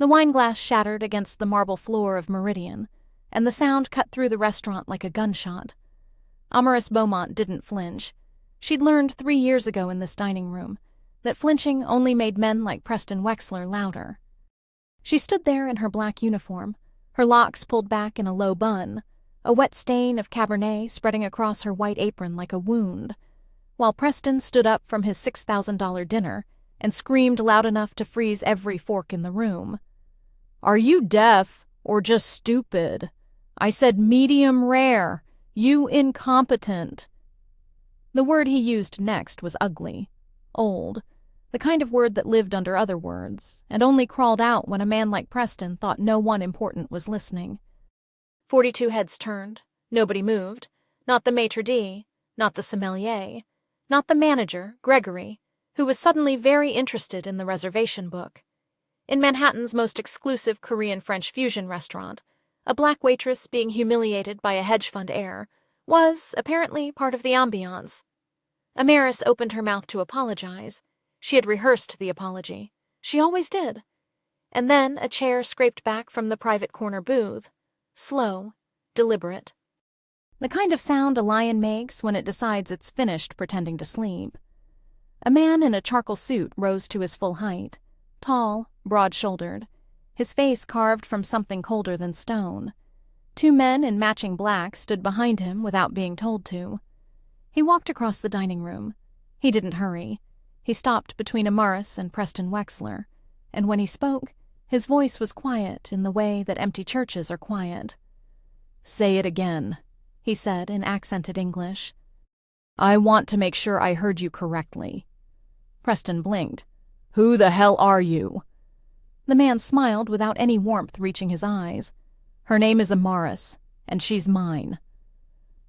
The wine glass shattered against the marble floor of Meridian, and the sound cut through the restaurant like a gunshot. Amaris Beaumont didn't flinch. She'd learned 3 years ago in this dining room that flinching only made men like Preston Wexler louder. She stood there in her black uniform, her locks pulled back in a low bun, a wet stain of Cabernet spreading across her white apron like a wound, while Preston stood up from his $6,000 dinner and screamed loud enough to freeze every fork in the room. "Are you deaf or just stupid? I said medium rare, you incompetent." The word he used next was ugly, old, the kind of word that lived under other words, and only crawled out when a man like Preston thought no one important was listening. 42 heads turned. Nobody moved. Not the maitre d', not the sommelier, not the manager, Gregory, who was suddenly very interested in the reservation book. In Manhattan's most exclusive Korean-French fusion restaurant, a black waitress being humiliated by a hedge fund heir was, apparently, part of the ambiance. Amaris opened her mouth to apologize. She had rehearsed the apology. She always did. And then a chair scraped back from the private corner booth. Slow, deliberate. The kind of sound a lion makes when it decides it's finished pretending to sleep. A man in a charcoal suit rose to his full height, tall, broad-shouldered, his face carved from something colder than stone. 2 men in matching black stood behind him without being told to. He walked across the dining room. He didn't hurry. He stopped between Amaris and Preston Wexler, and when he spoke, his voice was quiet in the way that empty churches are quiet. "Say it again," he said in accented English. "I want to make sure I heard you correctly." Preston blinked. "Who the hell are you?" The man smiled without any warmth reaching his eyes. "Her name is Amaris, and she's mine."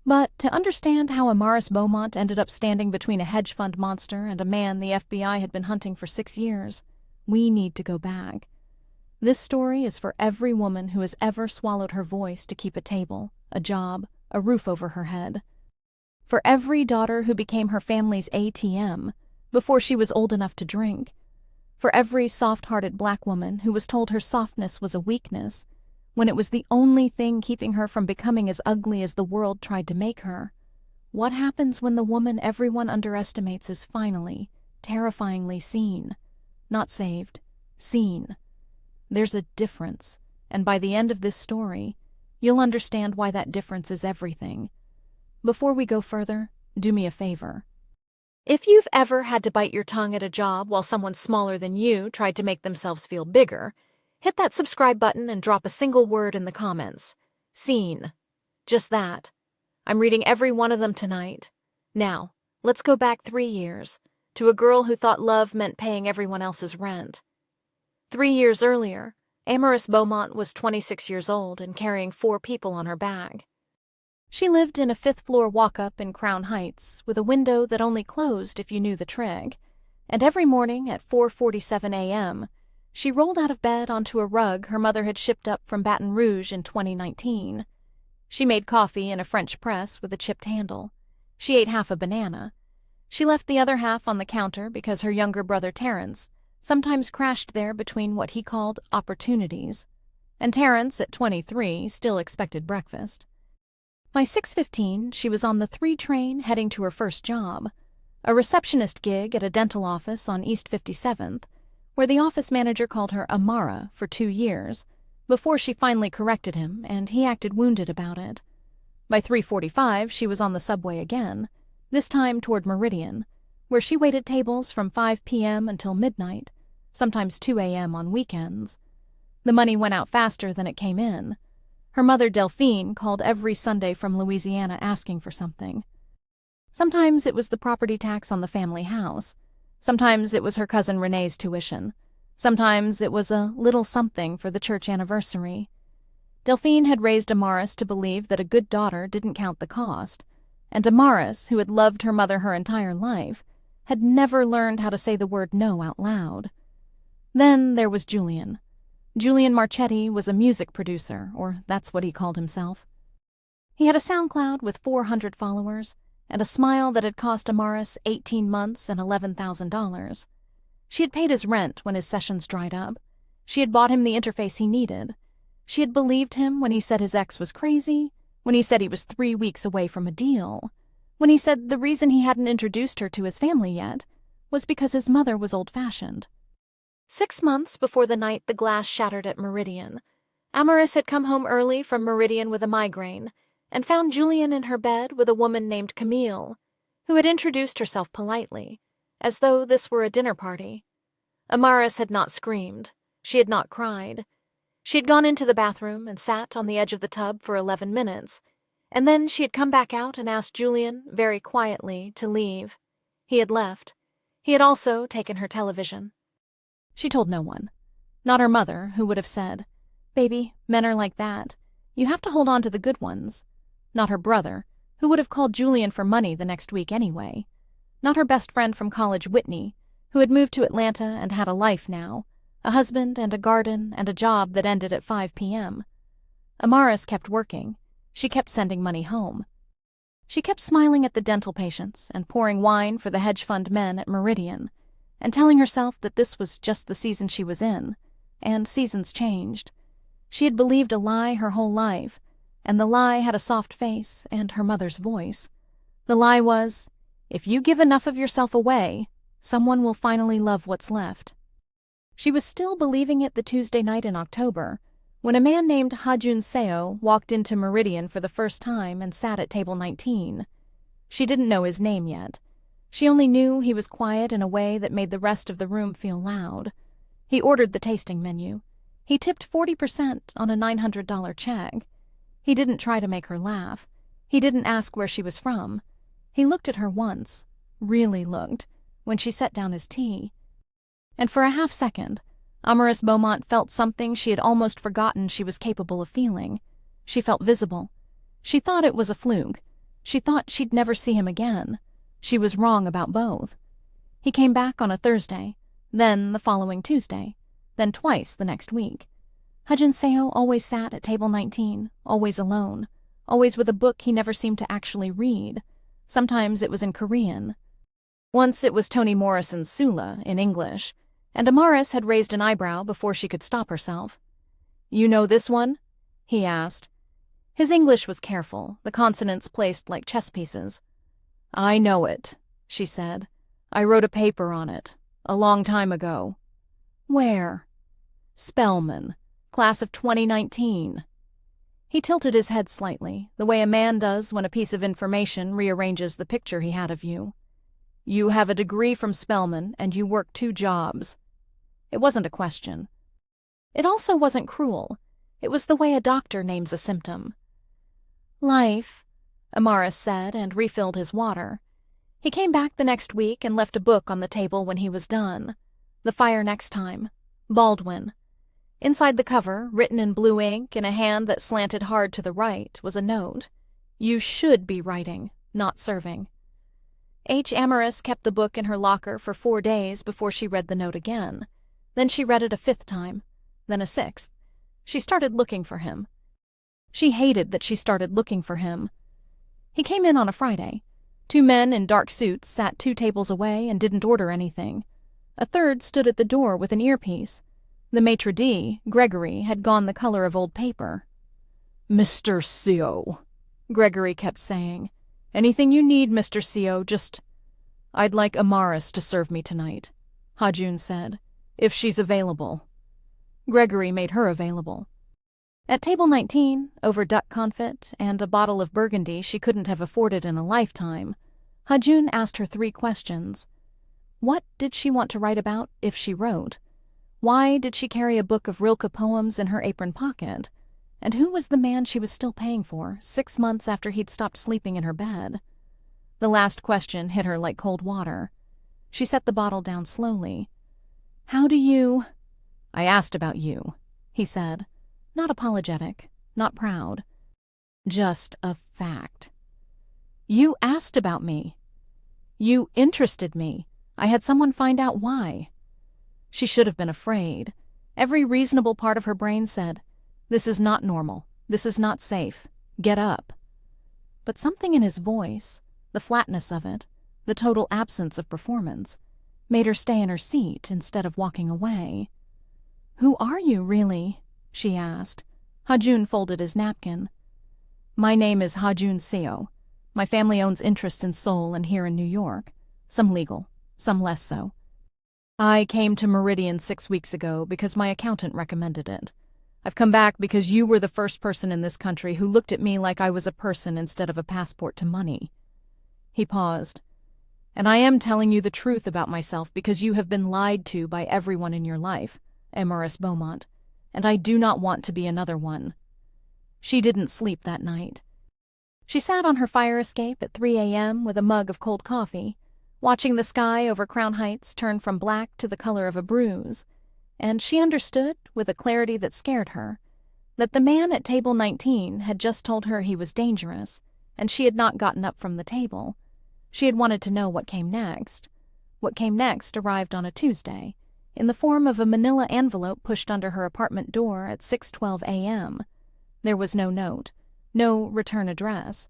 But to understand how Amaris Beaumont ended up standing between a hedge fund monster and a man the FBI had been hunting for 6 years, we need to go back. This story is for every woman who has ever swallowed her voice to keep a table, a job, a roof over her head. For every daughter who became her family's ATM before she was old enough to drink. For every soft-hearted black woman who was told her softness was a weakness, when it was the only thing keeping her from becoming as ugly as the world tried to make her. What happens when the woman everyone underestimates is finally, terrifyingly seen? Not saved, seen. There's a difference, and by the end of this story, you'll understand why that difference is everything. Before we go further, do me a favor. If you've ever had to bite your tongue at a job while someone smaller than you tried to make themselves feel bigger, hit that subscribe button and drop a single word in the comments. Scene. Just that. I'm reading every one of them tonight. Now, let's go back 3 years, to a girl who thought love meant paying everyone else's rent. 3 years earlier, Amaris Beaumont was 26 years old and carrying 4 people on her back. She lived in a 5th-floor walk-up in Crown Heights with a window that only closed if you knew the trig, and every morning at 4:47 a.m., she rolled out of bed onto a rug her mother had shipped up from Baton Rouge in 2019. She made coffee in a French press with a chipped handle. She ate half a banana. She left the other half on the counter because her younger brother Terrence sometimes crashed there between what he called opportunities. And Terrence, at 23, still expected breakfast. By 6:15, she was on the 3 train heading to her first job, a receptionist gig at a dental office on East 57th, where the office manager called her Amara for 2 years, before she finally corrected him and he acted wounded about it. By 3:45, she was on the subway again, this time toward Meridian, where she waited tables from 5 p.m. until midnight, sometimes 2 a.m. on weekends. The money went out faster than it came in. Her mother, Delphine, called every Sunday from Louisiana asking for something. Sometimes it was the property tax on the family house. Sometimes it was her cousin Renee's tuition. Sometimes it was a little something for the church anniversary. Delphine had raised Amaris to believe that a good daughter didn't count the cost, and Amaris, who had loved her mother her entire life, had never learned how to say the word no out loud. Then there was Julian. Julian Marchetti was a music producer, or that's what he called himself. He had a SoundCloud with 400 followers, and a smile that had cost Amaris 18 months and $11,000. She had paid his rent when his sessions dried up. She had bought him the interface he needed. She had believed him when he said his ex was crazy, when he said he was 3 weeks away from a deal, when he said the reason he hadn't introduced her to his family yet was because his mother was old-fashioned. 6 months before the night the glass shattered at Meridian, Amaris had come home early from Meridian with a migraine and found Julian in her bed with a woman named Camille, who had introduced herself politely, as though this were a dinner party. Amaris had not screamed. She had not cried. She had gone into the bathroom and sat on the edge of the tub for 11 minutes, and then she had come back out and asked Julian, very quietly, to leave. He had left. He had also taken her television. She told no one. Not her mother, who would have said, "Baby, men are like that. You have to hold on to the good ones." Not her brother, who would have called Julian for money the next week anyway. Not her best friend from college, Whitney, who had moved to Atlanta and had a life now, a husband and a garden and a job that ended at 5 p.m. Amaris kept working. She kept sending money home. She kept smiling at the dental patients and pouring wine for the hedge fund men at Meridian, and telling herself that this was just the season she was in, and seasons changed. She had believed a lie her whole life, and the lie had a soft face and her mother's voice. The lie was, if you give enough of yourself away, someone will finally love what's left. She was still believing it the Tuesday night in October, when a man named Hajun Seo walked into Meridian for the first time and sat at table 19. She didn't know his name yet. She only knew he was quiet in a way that made the rest of the room feel loud. He ordered the tasting menu. He tipped 40% on a $900 check. He didn't try to make her laugh. He didn't ask where she was from. He looked at her once, really looked, when she set down his tea. And for a half-second, Amaris Beaumont felt something she had almost forgotten she was capable of feeling. She felt visible. She thought it was a fluke. She thought she'd never see him again. She was wrong about both. He came back on a Thursday, then the following Tuesday, then twice the next week. Hajun Seo always sat at table 19, always alone, always with a book he never seemed to actually read. Sometimes it was in Korean. Once it was Toni Morrison's Sula in English, and Amaris had raised an eyebrow before she could stop herself. "You know this one?" he asked. His English was careful, the consonants placed like chess pieces. "I know it," she said. "I wrote a paper on it, a long time ago." "Where?" "Spelman, class of 2019. He tilted his head slightly, the way a man does when a piece of information rearranges the picture he had of you. "You have a degree from Spelman, and you work 2 jobs. It wasn't a question. It also wasn't cruel. It was the way a doctor names a symptom. "Life," Amaris said, and refilled his water. He came back the next week and left a book on the table when he was done. The Fire Next Time. Baldwin. Inside the cover, written in blue ink in a hand that slanted hard to the right, was a note. "You should be writing, not serving." H. Amaris kept the book in her locker for 4 days before she read the note again. Then she read it a 5th time, then a 6th. She started looking for him. She hated that she started looking for him. He came in on a Friday. 2 men in dark suits sat 2 tables away and didn't order anything. A third stood at the door with an earpiece. The maitre d', Gregory, had gone the color of old paper. "Mr. Seo," Gregory kept saying. "Anything you need, Mr. Seo, just—" "I'd like Amaris to serve me tonight," Hajun said, "if she's available." Gregory made her available. At table 19, over duck confit and a bottle of Burgundy she couldn't have afforded in a lifetime, Hajun asked her 3 questions. What did she want to write about if she wrote? Why did she carry a book of Rilke poems in her apron pocket? And who was the man she was still paying for 6 months after he'd stopped sleeping in her bed? The last question hit her like cold water. She set the bottle down slowly. "How do you—" "I asked about you," he said. Not apologetic, not proud. Just a fact. "You asked about me. You interested me. I had someone find out why." She should have been afraid. Every reasonable part of her brain said, "This is not normal. This is not safe. Get up." But something in his voice, the flatness of it, the total absence of performance, made her stay in her seat instead of walking away. "Who are you, really?" she asked. Hajun folded his napkin. "My name is Hajun Seo. My family owns interests in Seoul and here in New York. Some legal, some less so. I came to Meridian 6 weeks ago because my accountant recommended it. I've come back because you were the first person in this country who looked at me like I was a person instead of a passport to money." He paused. "And I am telling you the truth about myself because you have been lied to by everyone in your life, Amaris Beaumont, and I do not want to be another one." She didn't sleep that night. She sat on her fire escape at 3 a.m. with a mug of cold coffee, watching the sky over Crown Heights turn from black to the color of a bruise, and she understood, with a clarity that scared her, that the man at table 19 had just told her he was dangerous, and she had not gotten up from the table. She had wanted to know what came next. What came next arrived on a Tuesday, in the form of a manila envelope pushed under her apartment door at 6:12 a.m. There was no note, no return address.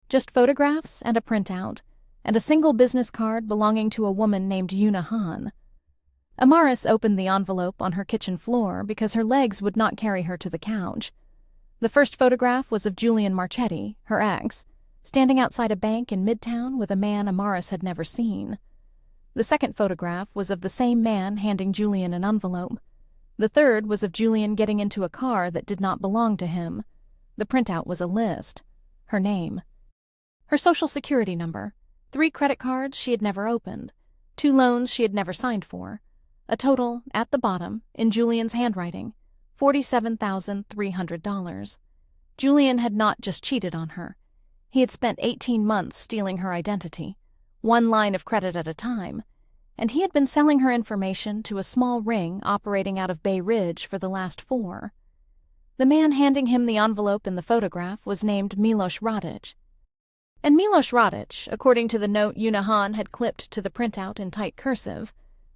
Just photographs and a printout, and a single business card belonging to a woman named Yuna Han. Amaris opened the envelope on her kitchen floor because her legs would not carry her to the couch. The first photograph was of Julian Marchetti, her ex, standing outside a bank in Midtown with a man Amaris had never seen. The second photograph was of the same man handing Julian an envelope. The third was of Julian getting into a car that did not belong to him. The printout was a list. Her name. Her social security number. 3 credit cards she had never opened. 2 loans she had never signed for. A total, at the bottom, in Julian's handwriting, $47,300. Julian had not just cheated on her. He had spent 18 months stealing her identity, 1 line of credit at a time, and he had been selling her information to a small ring operating out of Bay Ridge for the last 4. The man handing him the envelope in the photograph was named Milos Radic. And Milos Radic, according to the note Yuna Han had clipped to the printout in tight cursive,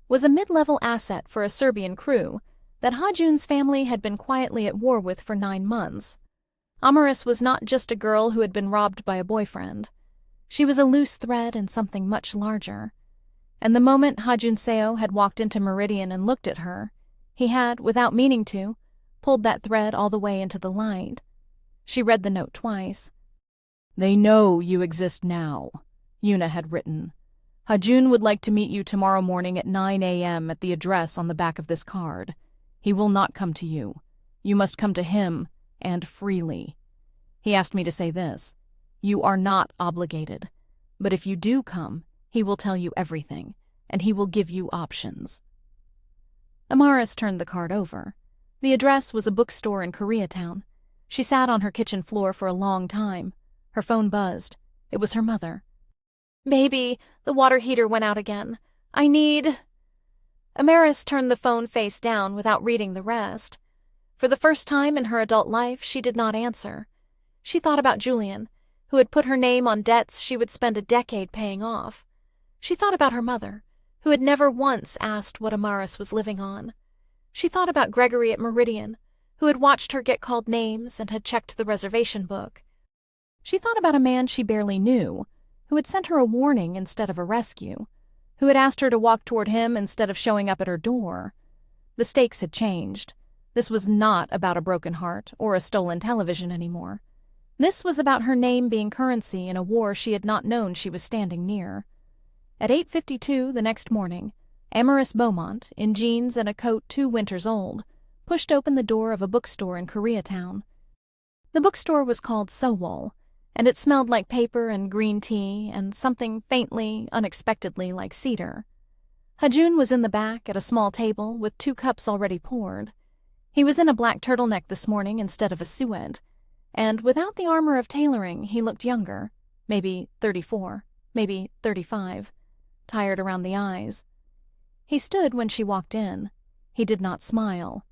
was a mid-level asset for a Serbian crew that Hajun's family had been quietly at war with for 9 months. Amaris was not just a girl who had been robbed by a boyfriend. She was a loose thread in something much larger. And the moment Hajun Seo had walked into Meridian and looked at her, he had, without meaning to, pulled that thread all the way into the light. She read the note twice. "They know you exist now," Yuna had written. "Hajun would like to meet you tomorrow morning at 9 a.m. at the address on the back of this card. He will not come to you. You must come to him, and freely. He asked me to say this. You are not obligated. But if you do come, he will tell you everything, and he will give you options." Amaris turned the card over. The address was a bookstore in Koreatown. She sat on her kitchen floor for a long time. Her phone buzzed. It was her mother. "Baby, the water heater went out again. I need—" Amaris turned the phone face down without reading the rest. For the first time in her adult life, she did not answer. She thought about Julian, who had put her name on debts she would spend a decade paying off. She thought about her mother, who had never once asked what Amaris was living on. She thought about Gregory at Meridian, who had watched her get called names and had checked the reservation book. She thought about a man she barely knew, who had sent her a warning instead of a rescue, who had asked her to walk toward him instead of showing up at her door. The stakes had changed. This was not about a broken heart or a stolen television anymore. This was about her name being currency in a war she had not known she was standing near. At 8:52 the next morning, Amaris Beaumont, in jeans and a coat 2 winters old, pushed open the door of a bookstore in Koreatown. The bookstore was called Sowol, and it smelled like paper and green tea and something faintly, unexpectedly like cedar. Hajun was in the back at a small table with 2 cups already poured. He was in a black turtleneck this morning instead of a suede, and without the armor of tailoring he looked younger, maybe 34, maybe 35, tired around the eyes. He stood when she walked in. He did not smile.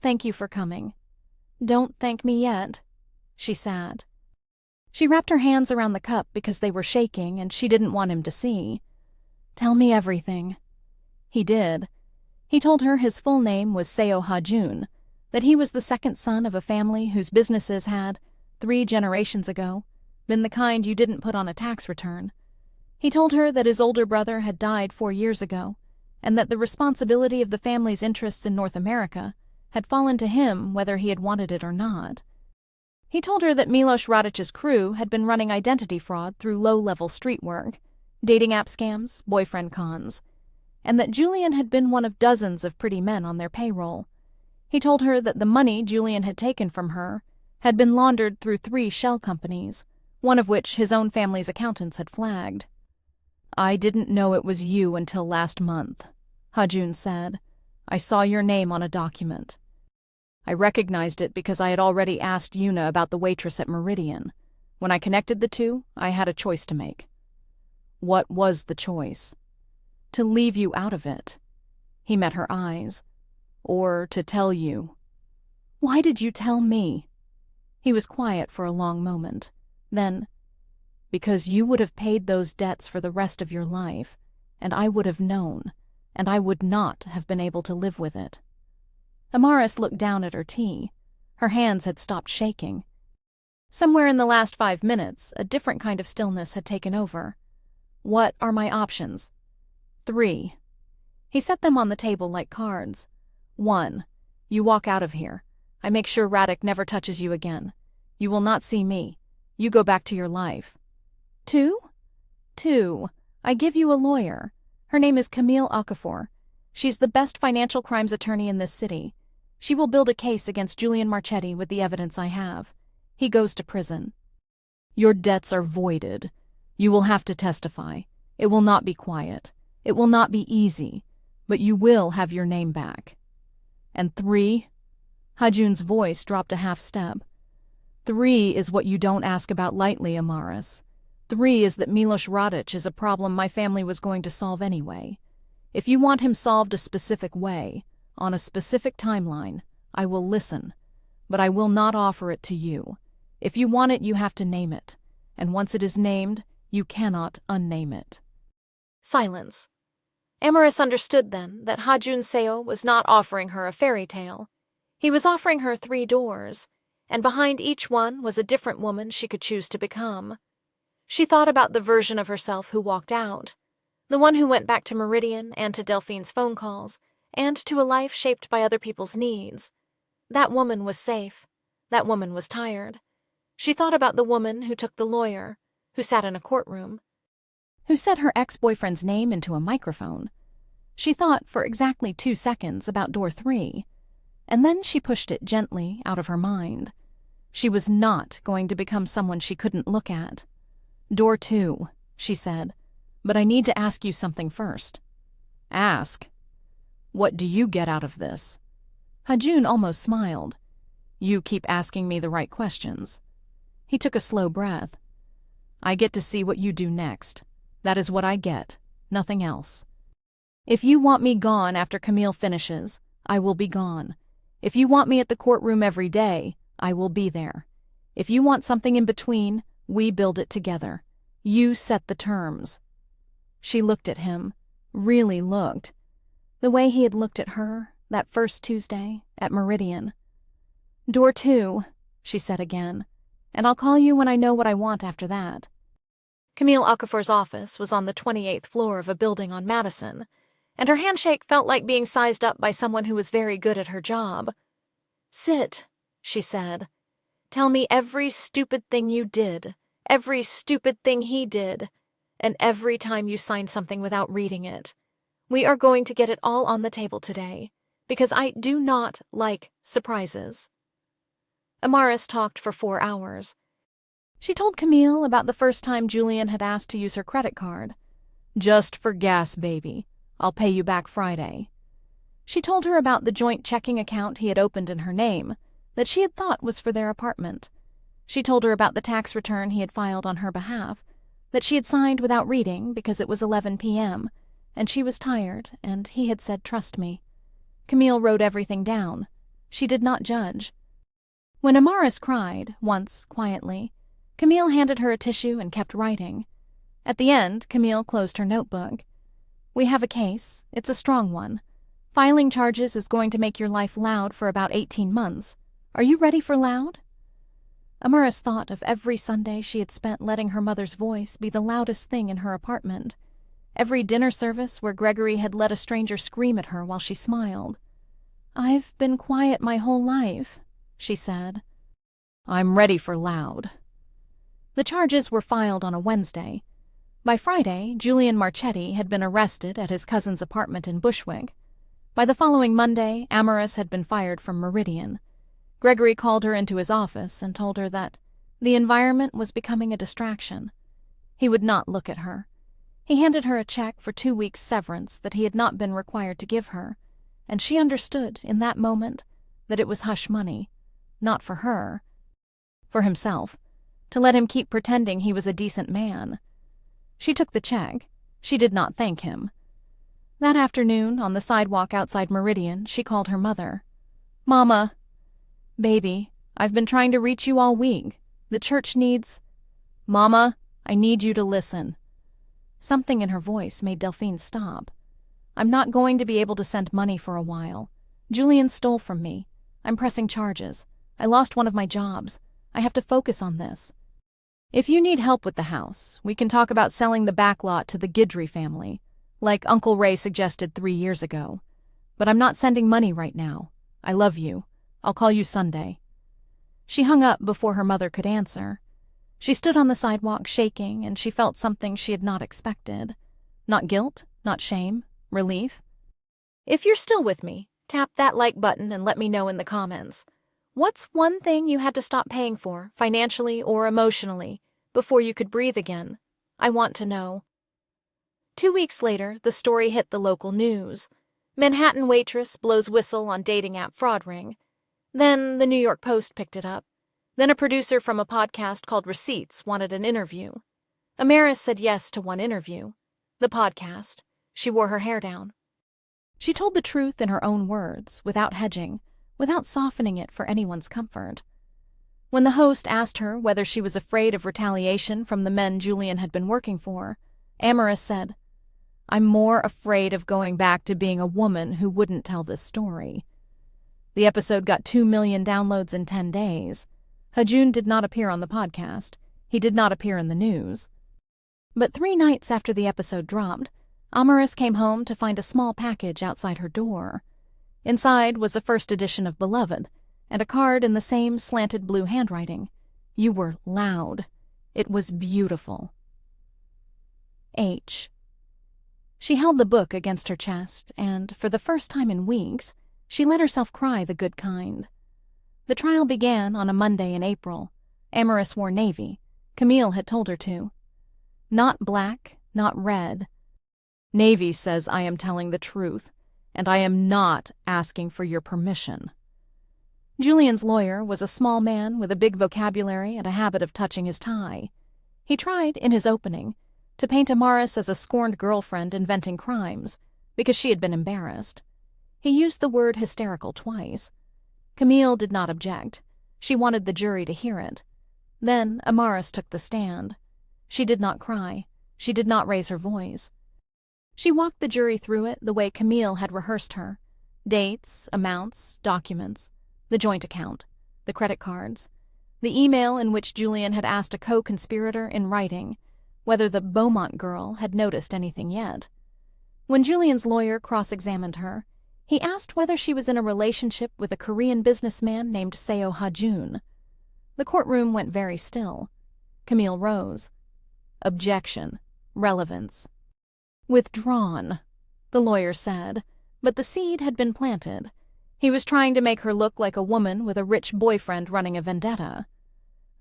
"Thank you for coming." "Don't thank me yet," she said. She wrapped her hands around the cup because they were shaking and she didn't want him to see. "Tell me everything." He did. He told her his full name was Seo Hajun, that he was the second son of a family whose businesses had, 3 generations ago, been the kind you didn't put on a tax return. He told her that his older brother had died 4 years ago, and that the responsibility of the family's interests in North America had fallen to him whether he had wanted it or not. He told her that Milos Radic's crew had been running identity fraud through low-level street work, dating app scams, boyfriend cons, and that Julian had been one of dozens of pretty men on their payroll. He told her that the money Julian had taken from her had been laundered through 3 shell companies, one of which his own family's accountants had flagged. "I didn't know it was you until last month," Hajun said. "I saw your name on a document. I recognized it because I had already asked Yuna about the waitress at Meridian. When I connected the two, I had a choice to make." "What was the choice?" "To leave you out of it." He met her eyes. "Or to tell you." "Why did you tell me?" He was quiet for a long moment. Then, "Because you would have paid those debts for the rest of your life, and I would have known, and I would not have been able to live with it." Amaris looked down at her tea. Her hands had stopped shaking. Somewhere in the last 5 minutes, a different kind of stillness had taken over. "What are my options?" 3. He set them on the table like cards. 1. You walk out of here. I make sure Radic never touches you again. You will not see me. You go back to your life. 2. I give you a lawyer. Her name is Camille Okafor. She's the best financial crimes attorney in this city. She will build a case against Julian Marchetti with the evidence I have. He goes to prison. Your debts are voided. You will have to testify. It will not be quiet. It will not be easy, but you will have your name back. And 3, Hajun's voice dropped a half step. 3 is what you don't ask about lightly, Amaris. 3 is that Milos Radic is a problem my family was going to solve anyway. If you want him solved a specific way, on a specific timeline, I will listen, but I will not offer it to you. If you want it, you have to name it, and once it is named, you cannot unname it." Silence. Amaris understood then that Hajun Seo was not offering her a fairy tale. He was offering her 3 doors, and behind each one was a different woman she could choose to become. She thought about the version of herself who walked out, the one who went back to Meridian and to Delphine's phone calls, and to a life shaped by other people's needs. That woman was safe. That woman was tired. She thought about the woman who took the lawyer, who sat in a courtroom, who said her ex-boyfriend's name into a microphone. She thought for exactly 2 seconds about door 3, and then she pushed it gently out of her mind. She was not going to become someone she couldn't look at. "Door 2, she said, "but I need to ask you something first." "Ask? What do you get out of this?" Hajun almost smiled. "You keep asking me the right questions." He took a slow breath. "I get to see what you do next. That is what I get, nothing else. If you want me gone after Camille finishes, I will be gone. If you want me at the courtroom every day, I will be there. If you want something in between, we build it together. You set the terms." She looked at him, really looked, the way he had looked at her that first Tuesday at Meridian. "Door 2, she said again, "and I'll call you when I know what I want after that." Camille Okafor's office was on the 28th floor of a building on Madison, and her handshake felt like being sized up by someone who was very good at her job. "Sit," she said. "Tell me every stupid thing you did, every stupid thing he did, and every time you signed something without reading it. We are going to get it all on the table today, because I do not like surprises." Amaris talked for 4 hours. She told Camille about the first time Julian had asked to use her credit card. "Just for gas, baby. I'll pay you back Friday." She told her about the joint checking account he had opened in her name, that she had thought was for their apartment. She told her about the tax return he had filed on her behalf, that she had signed without reading because it was 11 p.m., and she was tired, and he had said, "Trust me." Camille wrote everything down. She did not judge. When Amaris cried, once, quietly, Camille handed her a tissue and kept writing. At the end, Camille closed her notebook. "We have a case. It's a strong one. Filing charges is going to make your life loud for about 18 months. Are you ready for loud?" Amaris thought of every Sunday she had spent letting her mother's voice be the loudest thing in her apartment. every dinner service where Gregory had let a stranger scream at her while she smiled. "I've been quiet my whole life," she said. "I'm ready for loud." The charges were filed on a Wednesday. By Friday, Julian Marchetti had been arrested at his cousin's apartment in Bushwick. By the following Monday, Amaris had been fired from Meridian. Gregory called her into his office and told her that the environment was becoming a distraction. He would not look at her. He handed her a check for 2 weeks' severance that he had not been required to give her, and she understood in that moment that it was hush money, not for her, for himself, to let him keep pretending he was a decent man. She took the check. She did not thank him. That afternoon, on the sidewalk outside Meridian, she called her mother. "Mama." "Baby, I've been trying to reach you all week. The church needs—" "Mama, I need you to listen." Something in her voice made Delphine stop. "I'm not going to be able to send money for a while. Julian stole from me. I'm pressing charges. I lost one of my jobs. I have to focus on this. If you need help with the house, we can talk about selling the back lot to the Guidry family, like Uncle Ray suggested 3 years ago. But I'm not sending money right now. I love you. I'll call you Sunday." She hung up before her mother could answer. She stood on the sidewalk shaking, and she felt something she had not expected. Not guilt, not shame, relief. If you're still with me, tap that like button and let me know in the comments. What's one thing you had to stop paying for, financially or emotionally, before you could breathe again? I want to know. 2 weeks later, the story hit the local news. Manhattan waitress blows whistle on dating app fraud ring. Then the New York Post picked it up. Then a producer from a podcast called Receipts wanted an interview. Amaris said yes to one interview. The podcast. She wore her hair down. She told the truth in her own words, without hedging, without softening it for anyone's comfort. When the host asked her whether she was afraid of retaliation from the men Julian had been working for, Amaris said, "I'm more afraid of going back to being a woman who wouldn't tell this story." The episode got 2 million downloads in 10 days. Hajun did not appear on the podcast. He did not appear in the news. But 3 nights after the episode dropped, Amaris came home to find a small package outside her door. Inside was a first edition of Beloved, and a card in the same slanted blue handwriting. "You were loud. It was beautiful. H." She held the book against her chest, and, for the first time in weeks, she let herself cry the good kind. The trial began on a Monday in April. Amaris wore navy. Camille had told her to. Not black, not red. "Navy says I am telling the truth, and I am not asking for your permission." Julian's lawyer was a small man with a big vocabulary and a habit of touching his tie. He tried, in his opening, to paint Amaris as a scorned girlfriend inventing crimes, because she had been embarrassed. He used the word hysterical twice. Camille did not object. She wanted the jury to hear it. Then Amaris took the stand. She did not cry. She did not raise her voice. She walked the jury through it the way Camille had rehearsed her. Dates, amounts, documents, the joint account, the credit cards, the email in which Julian had asked a co-conspirator in writing whether the Beaumont girl had noticed anything yet. When Julian's lawyer cross-examined her, he asked whether she was in a relationship with a Korean businessman named Seo Ha-jun. The courtroom went very still. Camille rose. "Objection. Relevance." "Withdrawn," the lawyer said, but the seed had been planted. He was trying to make her look like a woman with a rich boyfriend running a vendetta.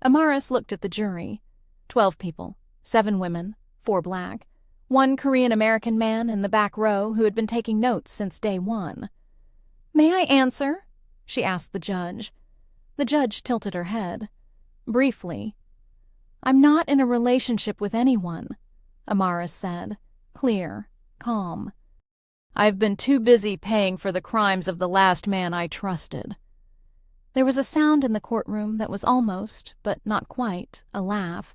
Amaris looked at the jury. 12 people, 7 women, 4 black, 1 Korean-American man in the back row who had been taking notes since day 1. "May I answer?" she asked the judge. The judge tilted her head. Briefly. "I'm not in a relationship with anyone," Amaris said, clear, calm. "I've been too busy paying for the crimes of the last man I trusted." There was a sound in the courtroom that was almost, but not quite, a laugh.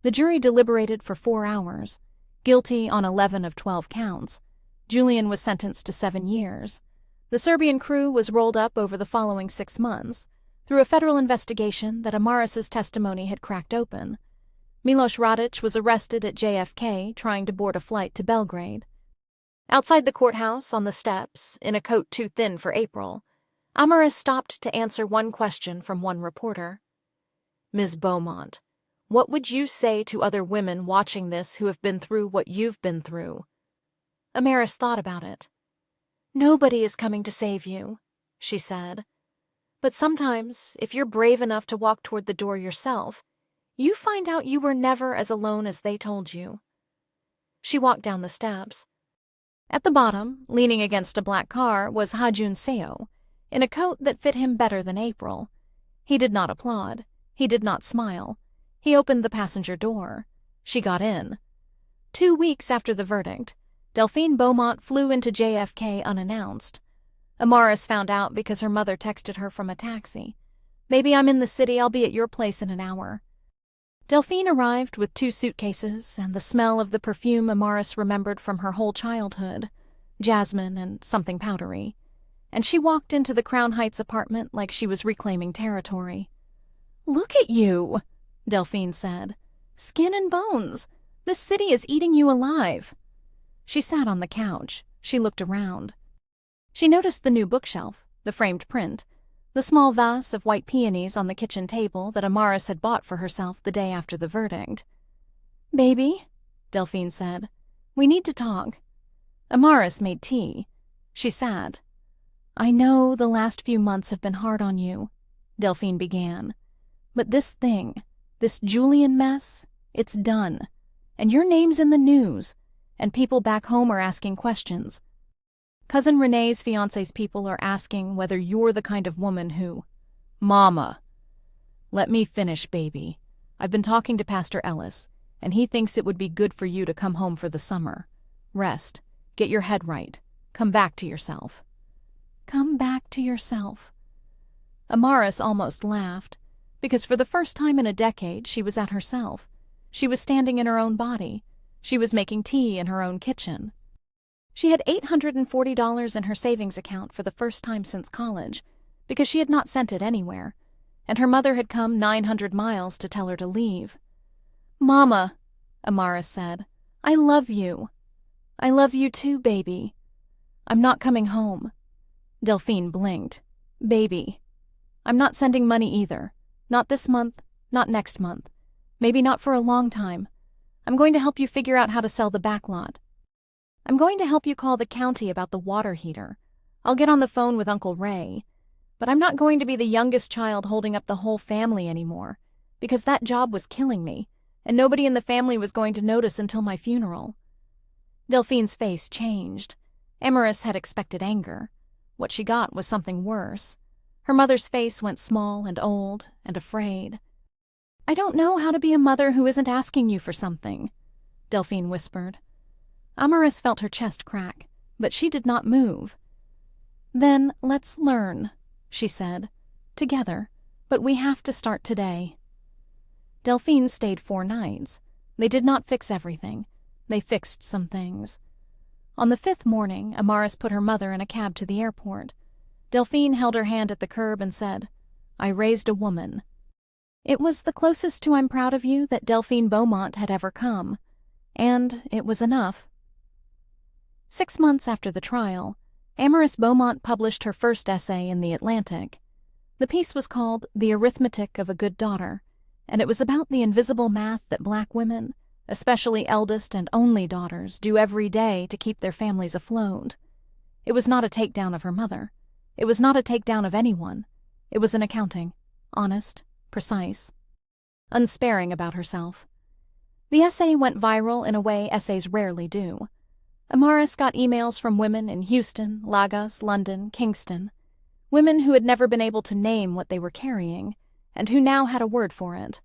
The jury deliberated for 4 hours. Guilty on 11 of 12 counts. Julian was sentenced to 7 years. The Serbian crew was rolled up over the following 6 months, through a federal investigation that Amaris's testimony had cracked open. Milos Radic was arrested at JFK trying to board a flight to Belgrade. Outside the courthouse, on the steps, in a coat too thin for April, Amaris stopped to answer one question from one reporter. "Ms. Beaumont, what would you say to other women watching this who have been through what you've been through?" Amaris thought about it. "Nobody is coming to save you," she said. "But sometimes, if you're brave enough to walk toward the door yourself, you find out you were never as alone as they told you." She walked down the steps. At the bottom, leaning against a black car, was Hajun Seo, in a coat that fit him better than April. He did not applaud. He did not smile. He opened the passenger door. She got in. 2 weeks after the verdict, Delphine Beaumont flew into JFK unannounced. Amaris found out because her mother texted her from a taxi. "Maybe I'm in the city. I'll be at your place in an hour." Delphine arrived with 2 suitcases and the smell of the perfume Amaris remembered from her whole childhood, jasmine and something powdery, and she walked into the Crown Heights apartment like she was reclaiming territory. "Look at you," Delphine said. "Skin and bones. This city is eating you alive." She sat on the couch. She looked around. She noticed the new bookshelf, the framed print, the small vase of white peonies on the kitchen table that Amaris had bought for herself the day after the verdict. "Baby," Delphine said, "we need to talk." Amaris made tea. She sat. "I know the last few months have been hard on you," Delphine began. "But this thing, this Julian mess, it's done. And your name's in the news, and people back home are asking questions. Cousin Renee's fiancé's people are asking whether you're the kind of woman who—" "Mama!" "Let me finish, baby. I've been talking to Pastor Ellis, and he thinks it would be good for you to come home for the summer. Rest. Get your head right. Come back to yourself." "Come back to yourself." Amaris almost laughed, because for the first time in a decade she was at herself. She was standing in her own body. She was making tea in her own kitchen. She had $840 in her savings account for the first time since college, because she had not sent it anywhere, and her mother had come 900 miles to tell her to leave. "Mama," Amaris said, "I love you. I love you too, baby. I'm not coming home." Delphine blinked. "Baby. I'm not sending money either. Not this month, not next month. Maybe not for a long time. I'm going to help you figure out how to sell the back lot. I'm going to help you call the county about the water heater. I'll get on the phone with Uncle Ray. But I'm not going to be the youngest child holding up the whole family anymore, because that job was killing me, and nobody in the family was going to notice until my funeral." Delphine's face changed. Amaris had expected anger. What she got was something worse. Her mother's face went small and old and afraid. "I don't know how to be a mother who isn't asking you for something," Delphine whispered. Amaris felt her chest crack, but she did not move. "Then let's learn," she said. "Together. But we have to start today." Delphine stayed 4 nights. They did not fix everything. They fixed some things. On the 5th morning, Amaris put her mother in a cab to the airport. Delphine held her hand at the curb and said, "I raised a woman." It was the closest to "I'm proud of you" that Delphine Beaumont had ever come. And it was enough. 6 months after the trial, Amaris Beaumont published her first essay in The Atlantic. The piece was called The Arithmetic of a Good Daughter, and it was about the invisible math that Black women, especially eldest and only daughters, do every day to keep their families afloat. It was not a takedown of her mother. It was not a takedown of anyone. It was an accounting, honest, precise, unsparing about herself. The essay went viral in a way essays rarely do. Amaris got emails from women in Houston, Lagos, London, Kingston, women who had never been able to name what they were carrying, and who now had a word for it.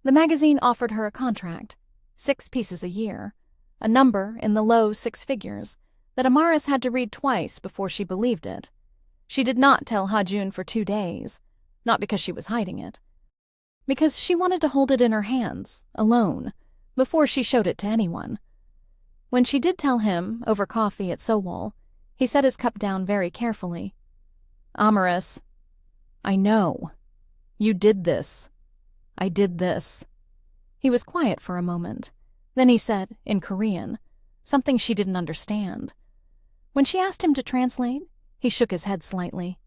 The magazine offered her a contract, 6 pieces a year, a number in the low 6 figures, that Amaris had to read twice before she believed it. She did not tell Hajun for 2 days, not because she was hiding it, because she wanted to hold it in her hands, alone, before she showed it to anyone. When she did tell him, over coffee at Sowol, he set his cup down very carefully. "Amaris, I know. You did this. I did this." He was quiet for a moment. Then he said, in Korean, something she didn't understand. When she asked him to translate, he shook his head slightly.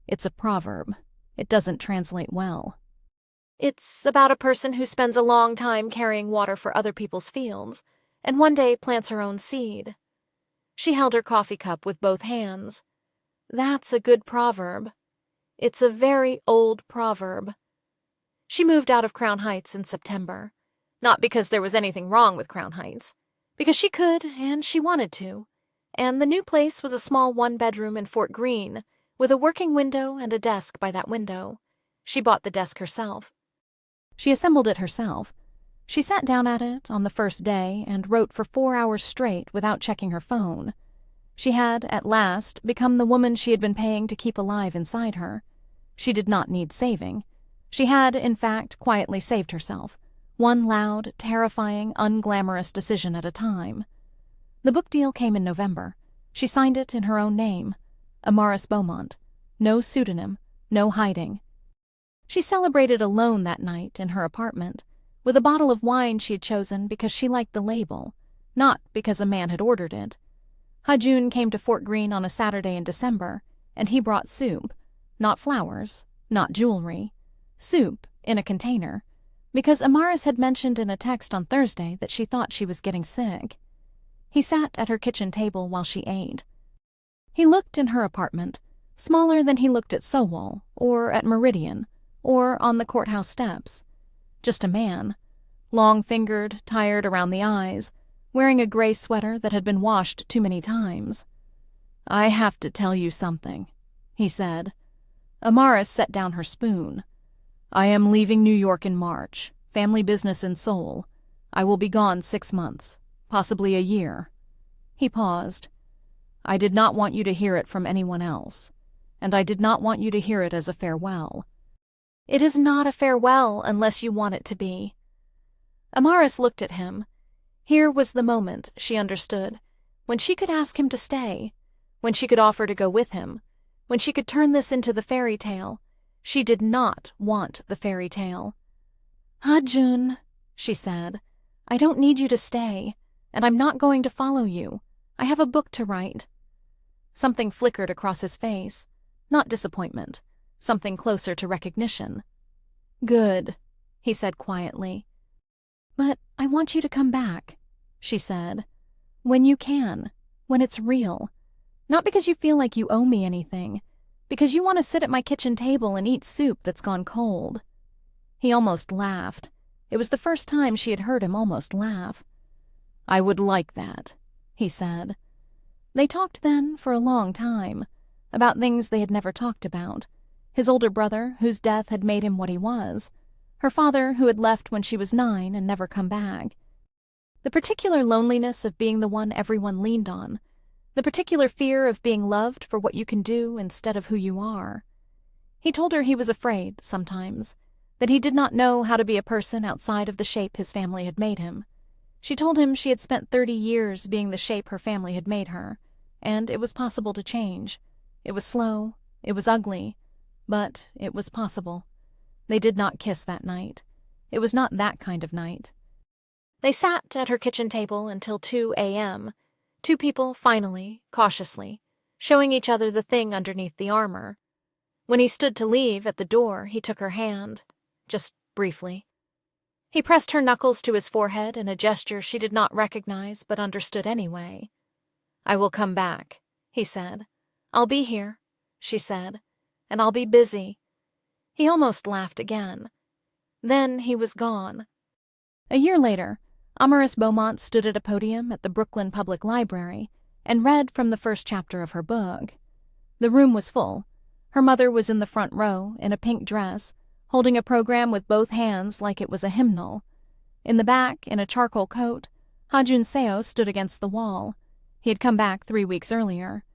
It's a proverb. It doesn't translate well. It's about a person who spends a long time carrying water for other people's fields, and one day plants her own seed. She held her coffee cup with both hands. That's a good proverb. It's a very old proverb. She moved out of Crown Heights in September. Not because there was anything wrong with Crown Heights. Because she could and she wanted to. And the new place was a small one-bedroom in Fort Greene, with a working window and a desk by that window. She bought the desk herself. She assembled it herself. She sat down at it on the first day and wrote for 4 hours straight without checking her phone. She had, at last, become the woman she had been paying to keep alive inside her. She did not need saving. She had, in fact, quietly saved herself, one loud, terrifying, unglamorous decision at a time. The book deal came in November. She signed it in her own name, Amaris Beaumont. No pseudonym, no hiding. She celebrated alone that night in her apartment, with a bottle of wine she had chosen because she liked the label, not because a man had ordered it. Hajun came to Fort Greene on a Saturday in December, and he brought soup, not flowers, not jewelry, soup in a container, because Amaris had mentioned in a text on Thursday that she thought she was getting sick. He sat at her kitchen table while she ate. He looked in her apartment, smaller than he looked at Sowell, or at Meridian, or on the courthouse steps. Just a man, long-fingered, tired around the eyes, wearing a gray sweater that had been washed too many times. "I have to tell you something," he said. Amaris set down her spoon. "I am leaving New York in March, family business in Seoul. I will be gone 6 months, possibly a year." He paused. "I did not want you to hear it from anyone else, and I did not want you to hear it as a farewell." "It is not a farewell unless you want it to be." Amaris looked at him. Here was the moment, she understood, when she could ask him to stay, when she could offer to go with him, when she could turn this into the fairy tale. She did not want the fairy tale. "Hajun," she said, "I don't need you to stay, and I'm not going to follow you. I have a book to write." Something flickered across his face. Not disappointment. Something closer to recognition. "Good," he said quietly. "But I want you to come back," she said. "When you can. When it's real. Not because you feel like you owe me anything. Because you want to sit at my kitchen table and eat soup that's gone cold." He almost laughed. It was the first time she had heard him almost laugh. "I would like that," he said. They talked then for a long time, about things they had never talked about. His older brother, whose death had made him what he was. Her father, who had left when she was 9 and never come back. The particular loneliness of being the one everyone leaned on. The particular fear of being loved for what you can do instead of who you are. He told her he was afraid, sometimes, that he did not know how to be a person outside of the shape his family had made him. She told him she had spent 30 years being the shape her family had made her, and it was possible to change. It was slow, it was ugly, but it was possible. They did not kiss that night. It was not that kind of night. They sat at her kitchen table until 2 a.m., 2 people finally, cautiously, showing each other the thing underneath the armor. When he stood to leave at the door, he took her hand, just briefly. He pressed her knuckles to his forehead in a gesture she did not recognize but understood anyway. "I will come back," he said. "I'll be here," she said, "and I'll be busy." He almost laughed again. Then he was gone. A year later, Amaris Beaumont stood at a podium at the Brooklyn Public Library and read from the first chapter of her book. The room was full. Her mother was in the front row, in a pink dress, holding a program with both hands like it was a hymnal. In the back, in a charcoal coat, Hajun Seo stood against the wall. He had come back 3 weeks earlier.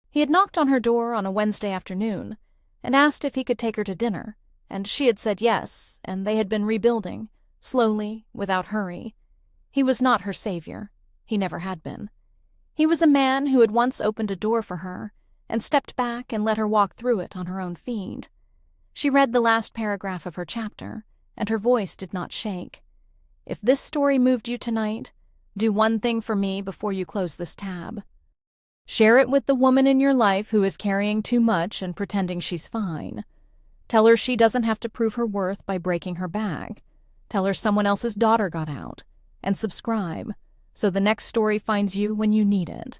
He had knocked on her door on a Wednesday afternoon and asked if he could take her to dinner, and she had said yes, and they had been rebuilding, slowly, without hurry. He was not her savior. He never had been. He was a man who had once opened a door for her and stepped back and let her walk through it on her own feet. She read the last paragraph of her chapter, and her voice did not shake. If this story moved you tonight, do one thing for me before you close this tab. Share it with the woman in your life who is carrying too much and pretending she's fine. Tell her she doesn't have to prove her worth by breaking her back. Tell her someone else's daughter got out. And subscribe, so the next story finds you when you need it.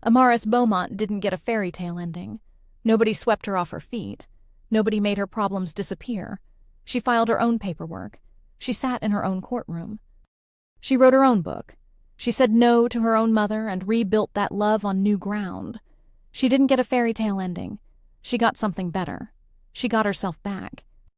Amaris Beaumont didn't get a fairy tale ending. Nobody swept her off her feet. Nobody made her problems disappear. She filed her own paperwork. She sat in her own courtroom. She wrote her own book. She said no to her own mother and rebuilt that love on new ground. She didn't get a fairy tale ending. She got something better. She got herself back.